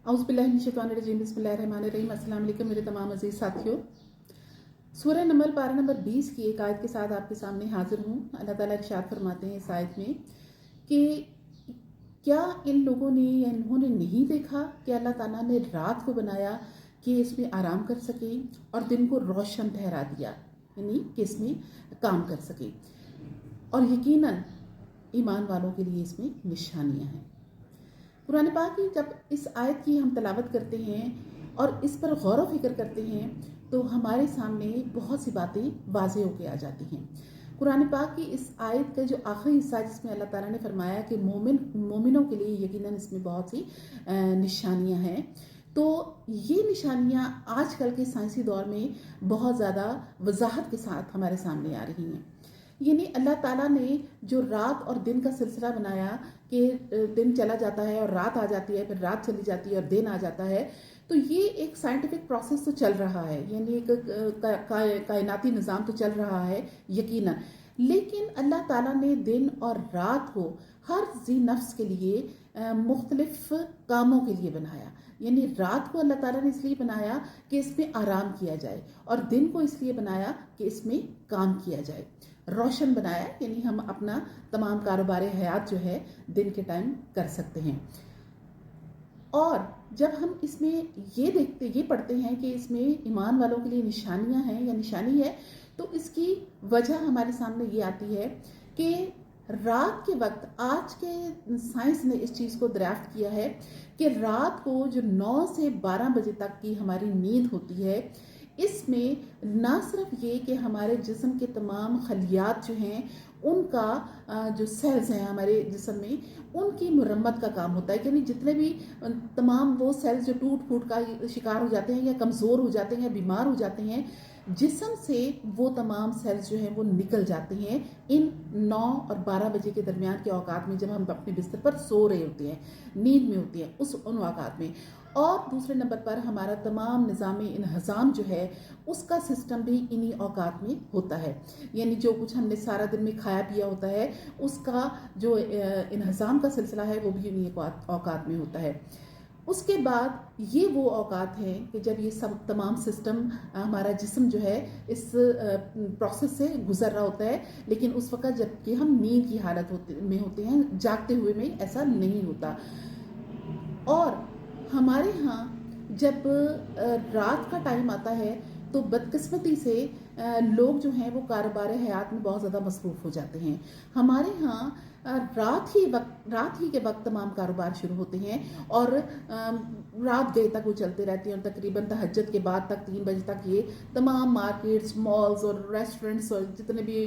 औज़ुबिल्लाहिमिनश्शैतानिर्रजीम बिस्मिल्लाहिर्रहमानिर्रहीम। अस्सलाम वालेकुम मेरे तमाम अजीज़ साथियों। सूरह नमल पारा नंबर 20 की एक आयत के साथ आपके सामने हाजिर हूँ। अल्लाह ताला इरशाद फरमाते हैं इस आयत में कि क्या इन लोगों ने या इन्होंने नहीं देखा कि अल्लाह ताला ने रात को बनाया कि इसमें आराम कर सके और दिन को रोशन ठहरा दिया, यानी कि इसमें काम कर सके। और यकीनन ईमान वालों के लिए इसमें निशानियाँ हैं। कुरान पाक की जब इस आयत की हम तलावत करते हैं और इस पर गौर व फिक्र करते हैं तो हमारे सामने बहुत सी बातें वाज़ेह होकर आ जाती हैं। कुरान पाक की इस आयत का जो आखिरी हिस्सा जिसमें अल्लाह ताला ने फरमाया कि मोमिनों के लिए यकीनन इसमें बहुत सी निशानियां हैं, तो ये निशानियां आजकल के साइंसी दौर में बहुत ज़्यादा वजाहत के साथ हमारे सामने आ रही हैं। यानी अल्लाह ताला ने जो रात और दिन का सिलसिला बनाया कि दिन चला जाता है और रात आ जाती है, फिर रात चली जाती है और दिन आ जाता है, तो ये एक साइंटिफिक प्रोसेस तो चल रहा है, यानी एक कायनाती निज़ाम तो चल रहा है यकीनन। लेकिन अल्लाह ताला ने दिन और रात को हर जी नफ्स के लिए मुख्तलिफ कामों के लिए बनाया। यानी रात को अल्लाह ताला ने इसलिए बनाया कि इसमें आराम किया जाए और दिन को इसलिए बनाया कि इसमें काम किया जाए। रोशन बनाया, यानी हम अपना तमाम कारोबार हयात जो है दिन के टाइम कर सकते हैं। और जब हम इसमें ये पढ़ते हैं कि इसमें ईमान वालों के लिए निशानियां हैं या निशानी है, तो इसकी वजह हमारे सामने ये आती है कि रात के वक्त आज के साइंस ने इस चीज़ को दरियाफ्त किया है कि रात को जो 9 से 12 बजे तक की हमारी नींद होती है, इसमें ना सिर्फ ये कि हमारे जिस्म के तमाम खलियात जो हैं उनका जो सेल्स हैं हमारे जिस्म में, उनकी मुरम्मत का काम होता है। यानी जितने भी तमाम वो सेल्स जो टूट फूट का शिकार हो जाते हैं या कमज़ोर हो जाते हैं या बीमार हो जाते हैं, जिस्म से वो तमाम सेल्स जो हैं वो निकल जाते हैं इन 9 और 12 बजे के दरमियान के औकात में, जब हम अपने बिस्तर पर सो रहे होते हैं, नींद में होते हैं उन औकात में। और दूसरे नंबर पर हमारा तमाम निज़ाम इन्हज़ाम जो है उसका सिस्टम भी इन्हीं औकात में होता है। यानी जो कुछ हमने सारा दिन में खाया पिया होता है उसका जो इन्हज़ाम का सिलसिला है वो भी इन्हीं औकात में होता है। उसके बाद ये वो औकात हैं कि जब ये सब तमाम सिस्टम हमारा जिस्म जो है इस प्रोसेस से गुजर रहा होता है, लेकिन उस वक़्त जबकि हम नींद की हालत में होते हैं, जागते हुए में ऐसा नहीं होता। और हमारे यहाँ जब रात का टाइम आता है तो बदकिस्मती से लोग जो हैं वो कारोबार हयात में बहुत ज़्यादा मसरूफ़ हो जाते हैं। हमारे यहाँ रात ही के वक्त तमाम कारोबार शुरू होते हैं और रात गए तक वो चलते रहते हैं और तकरीबन तहज्जुद के बाद तक 3 बजे तक ये तमाम मार्केट्स, मॉल्स और रेस्टोरेंट्स और जितने भी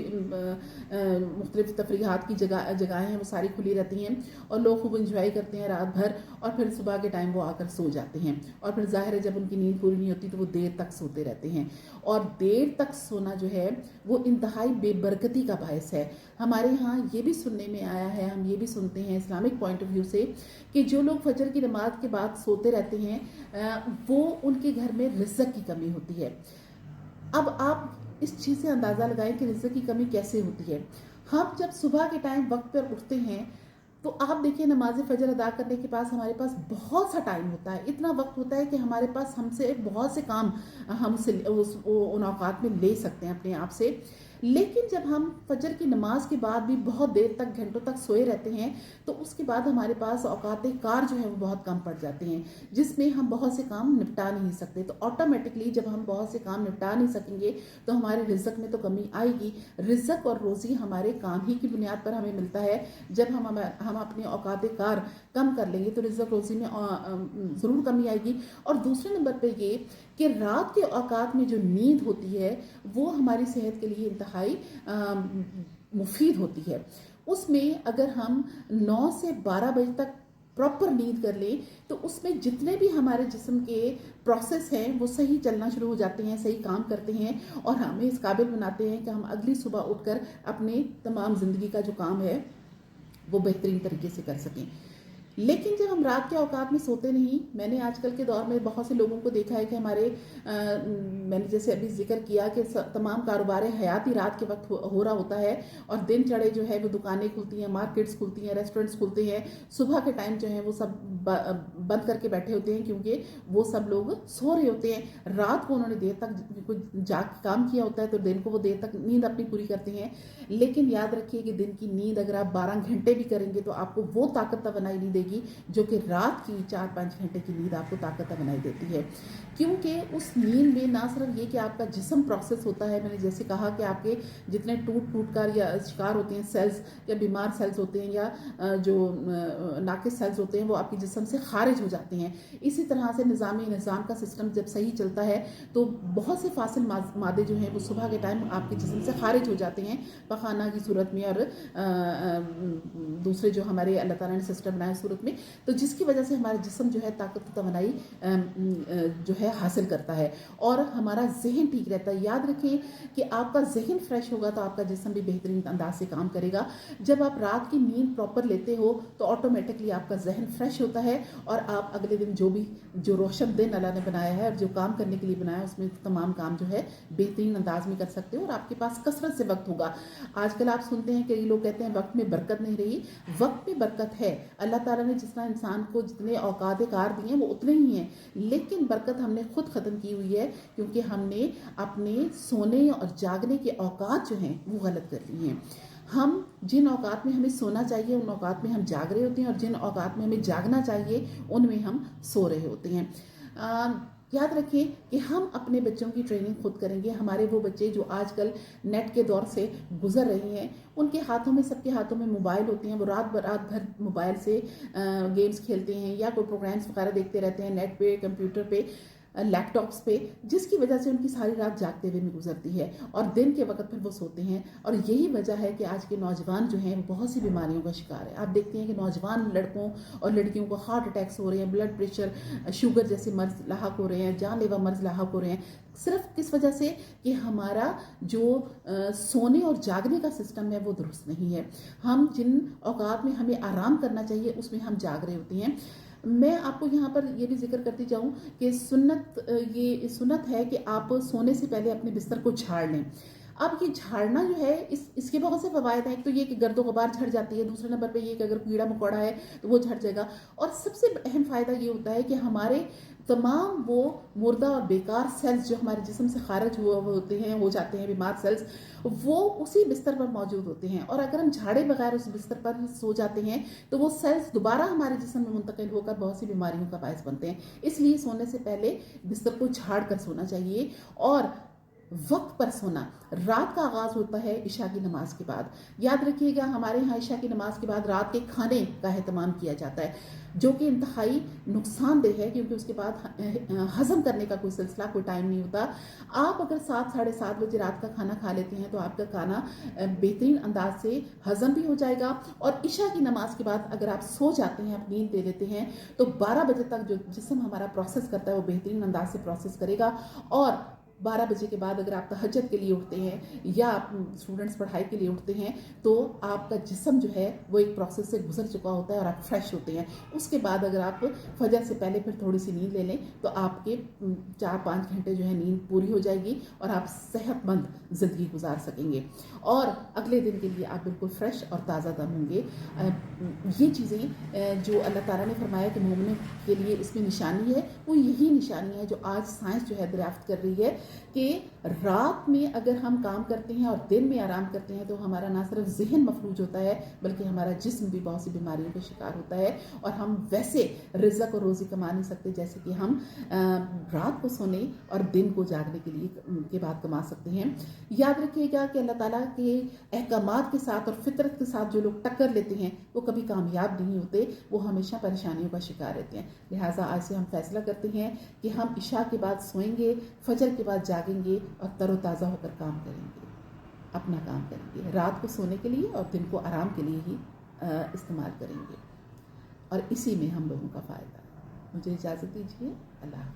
मुख्तलिफ तफरीहात की जगहें हैं वो सारी खुली रहती हैं और लोग खूब इंजॉय करते हैं रात भर, और फिर सुबह के टाइम वो आकर सो जाते हैं। और फिर ज़ाहिर है जब उनकी नींद पूरी नहीं होती तो वो देर तक सोते रहते हैं, और देर तक सोना जो है वो इंतहाई बेबरकती का बायस है। हमारे यहाँ ये भी सुनने में आया है, हम ये भी सुनते हैं इस्लामिक पॉइंट ऑफ व्यू से, कि जो लोग फजर की नमाज के बाद सोते रहते हैं वो उनके घर में रिज़्क़ की कमी होती है। अब आप इस चीज़ से अंदाज़ा लगाएं कि रिज़्क़ की कमी कैसे होती है। हम जब सुबह के टाइम वक्त पर उठते हैं तो आप देखिए नमाज फजर अदा करने के पास हमारे पास बहुत सा टाइम होता है, इतना वक्त होता है कि हमारे पास हमसे बहुत से काम हम उन औकात में ले सकते हैं अपने आप से। लेकिन जब हम फजर की नमाज के बाद भी बहुत देर तक, घंटों तक सोए रहते हैं, तो उसके बाद हमारे पास औकात कार जो है वो बहुत कम पड़ जाते हैं, जिसमें हम बहुत से काम निपटा नहीं सकते। तो ऑटोमेटिकली जब हम बहुत से काम निपटा नहीं सकेंगे तो हमारे रिज़्क़ में तो कमी आएगी। रिज़्क़ और रोज़ी हमारे काम ही की बुनियाद पर हमें मिलता है। जब हम अपने औकात कार कम कर लेंगे तो रिज़्क़ रोज़ी में ज़रूर कमी आएगी। और दूसरे नंबर पर ये कि रात के औकात में जो नींद होती है वो हमारी सेहत के लिए इंतहाई मुफीद होती है। उसमें अगर हम 9 से 12 बजे तक प्रॉपर नींद कर लें तो उसमें जितने भी हमारे जिस्म के प्रोसेस हैं वो सही चलना शुरू हो जाते हैं, सही काम करते हैं और हमें इस काबिल बनाते हैं कि हम अगली सुबह उठकर अपने तमाम ज़िंदगी का जो काम है वो बेहतरीन तरीके से कर सकें। लेकिन जब हम रात के औकात में सोते नहीं, मैंने आजकल के दौर में बहुत से लोगों को देखा है कि मैंने जैसे अभी जिक्र किया कि तमाम कारोबार हयात ही रात के वक्त हो रहा होता है और दिन चढ़े जो है वो दुकानें खुलती हैं, मार्केट्स खुलती हैं, रेस्टोरेंट्स खुलते हैं, सुबह के टाइम जो है वो सब बंद करके बैठे होते हैं, क्योंकि वो सब लोग सो रहे होते हैं। रात को उन्होंने देर तक कुछ जाग काम किया होता है, तो दिन को वो देर तक नींद अपनी पूरी करते हैं। लेकिन याद रखिए कि दिन की नींद अगर आप 12 घंटे भी करेंगे तो आपको वो ताकत बनाई नहीं देगी जो कि रात की 4-5 घंटे की नींद आपको ताकत बनाई देती है। क्योंकि उस नींद में ना सिर्फ ये कि आपका जिस्म प्रोसेस होता है, मैंने जैसे कहा कि आपके जितने टूट कर या शिकार होते हैं सेल्स या बीमार सेल्स होते हैं या जो नाकिस सेल्स होते हैं वो आपके जिस्म से खारिज हो जाते हैं। इसी तरह से निज़ाम का सिस्टम जब सही चलता है तो बहुत से फासिल मादे जो हैं वो सुबह के टाइम आपके जिस्म से खारिज हो जाते हैं पखाना की सूरत में और दूसरे जो हमारे अल्लाह ताला ने सिस्टम बनाए सूरत में, तो जिसकी वजह से हमारा जिस्म जो है ताकत तवानाई जो है हासिल करता है और हमारा जहन ठीक रहता है। याद रखें कि आपका जहन फ्रेश होगा तो आपका जिस्म भी बेहतरीन अंदाज से काम करेगा। जब आप रात की नींद प्रॉपर लेते हो तो ऑटोमेटिकली आपका जहन फ्रेश होता है और आप अगले दिन जो रोशन दिन अल्लाह ने बनाया है और जो काम करने के लिए बनाया है उसमें तमाम काम जो है बेहतरीन अंदाज में कर सकते हो और आपके पास कसरत से वक्त होगा। आजकल आप सुनते हैं कई लोग कहते हैं वक्त में बरकत नहीं रही। वक्त में बरकत है, अल्लाह ताला ने जितना इंसान को जितने औकात कार दिए हैं वो उतने ही हैं, लेकिन बरकत हमने खुद ख़त्म की हुई है क्योंकि हमने अपने सोने और जागने के औकात जो हैं वो गलत कर लिए हैं। हम जिन औकात में हमें सोना चाहिए उन औकात में हम जाग रहे होते हैं और जिन औकात में हमें जागना चाहिए उनमें हम सो रहे होते हैं। याद रखें कि हम अपने बच्चों की ट्रेनिंग खुद करेंगे। हमारे वो बच्चे जो आजकल नेट के दौर से गुजर रहे हैं उनके हाथों में, सबके हाथों में मोबाइल होते हैं, वो रात भर मोबाइल से गेम्स खेलते हैं या कोई प्रोग्राम्स वगैरह देखते रहते हैं नेट पे, कंप्यूटर पे, लैपटॉप्स पे, जिसकी वजह से उनकी सारी रात जागते हुए में गुजरती है और दिन के वक्त फिर वो सोते हैं। और यही वजह है कि आज के नौजवान जो हैं वो बहुत सी बीमारियों का शिकार है। आप देखते हैं कि नौजवान लड़कों और लड़कियों को हार्ट अटैक्स हो रहे हैं, ब्लड प्रेशर, शुगर जैसे मर्ज लाहक हो रहे हैं, जानलेवा मर्ज लाहक हो रहे हैं, सिर्फ किस वजह से कि हमारा जो सोने और जागने का सिस्टम है वो दुरुस्त नहीं है। हम जिन औकात में हमें आराम करना चाहिए उसमें हम जाग रहे होते हैं। मैं आपको यहाँ पर ये भी जिक्र करती जाऊँ कि ये सुन्नत है कि आप सोने से पहले अपने बिस्तर को झाड़ लें। अब ये झाड़ना जो है इसके बहुत से फ़वायद हैं। एक तो ये कि गर्दो गुबार झड़ जाती है, दूसरे नंबर पे ये कि अगर कीड़ा मकोड़ा है तो वो झड़ जाएगा, और सबसे अहम फ़ायदा ये होता है कि हमारे तमाम वो मुर्दा और बेकार सेल्स जो हमारे जिस्म से खारिज हो जाते हैं, बीमार सेल्स, वो उसी बिस्तर पर मौजूद होते हैं। और अगर हम झाड़े बगैर उस बिस्तर पर सो जाते हैं तो वो सेल्स दोबारा हमारे जिस्म में मुंतकिल होकर बहुत सी बीमारियों का बायस बनते हैं। इसलिए सोने से पहले बिस्तर को झाड़ कर सोना चाहिए और वक्त पर सोना। रात का आगाज़ होता है इशा की नमाज के बाद। याद रखिएगा हमारे यहाँ इशा की नमाज के बाद रात के खाने का एहतमाम किया जाता है, जो कि इंतहाई नुकसानदेह है क्योंकि उसके बाद हज़म करने का कोई सिलसिला, कोई टाइम नहीं होता। आप अगर 7-7:30 बजे रात का खाना खा लेते हैं तो आपका खाना बेहतरीन अंदाज से हज़म भी हो जाएगा। और इशा की नमाज के बाद अगर आप सो जाते हैं, आप नींद ले लेते हैं, तो 12 बजे तक जो जिस्म हमारा प्रोसेस करता है वो बेहतरीन अंदाज से प्रोसेस करेगा। और 12 बजे के बाद अगर आप तहज्जुद के लिए उठते हैं या आप स्टूडेंट्स पढ़ाई के लिए उठते हैं तो आपका जिस्म जो है वो एक प्रोसेस से गुजर चुका होता है और आप फ्रेश होते हैं। उसके बाद अगर आप फजर से पहले फिर थोड़ी सी नींद ले लें तो आपके 4-5 घंटे जो है नींद पूरी हो जाएगी और आप सेहतमंद ज़िंदगी गुजार सकेंगे और अगले दिन के लिए आप बिल्कुल फ्रेश और ताज़ा दम होंगे। ये चीज़ें जो अल्लाह ताला ने फरमाया कि मोमिनों के लिए इसमें निशानी है, वो यही निशानी है जो आज साइंस जो है दरियाफ्त कर रही है कि रात में अगर हम काम करते हैं और दिन में आराम करते हैं तो हमारा ना सिर्फ जहन मफलूज होता है बल्कि हमारा जिस्म भी बहुत सी बीमारियों का शिकार होता है और हम वैसे रिज़्क़ और रोज़ी कमा नहीं सकते जैसे कि हम रात को सोने और दिन को जागने के बाद कमा सकते हैं। याद रखिएगा कि अल्लाह ताला के अहकामात के साथ और फितरत के साथ जो लोग टक्कर लेते हैं वो कभी कामयाब नहीं होते, वो हमेशा परेशानियों का शिकार रहते हैं। लिहाजा आज से हम फैसला करते हैं कि हम इशा के बाद सोएंगे, फजर के बाद जागेंगे और तरोताज़ा होकर काम करेंगे, अपना काम करेंगे। रात को सोने के लिए और दिन को आराम के लिए ही इस्तेमाल करेंगे और इसी में हम लोगों का फ़ायदा है। मुझे इजाज़त दीजिए। अल्लाह।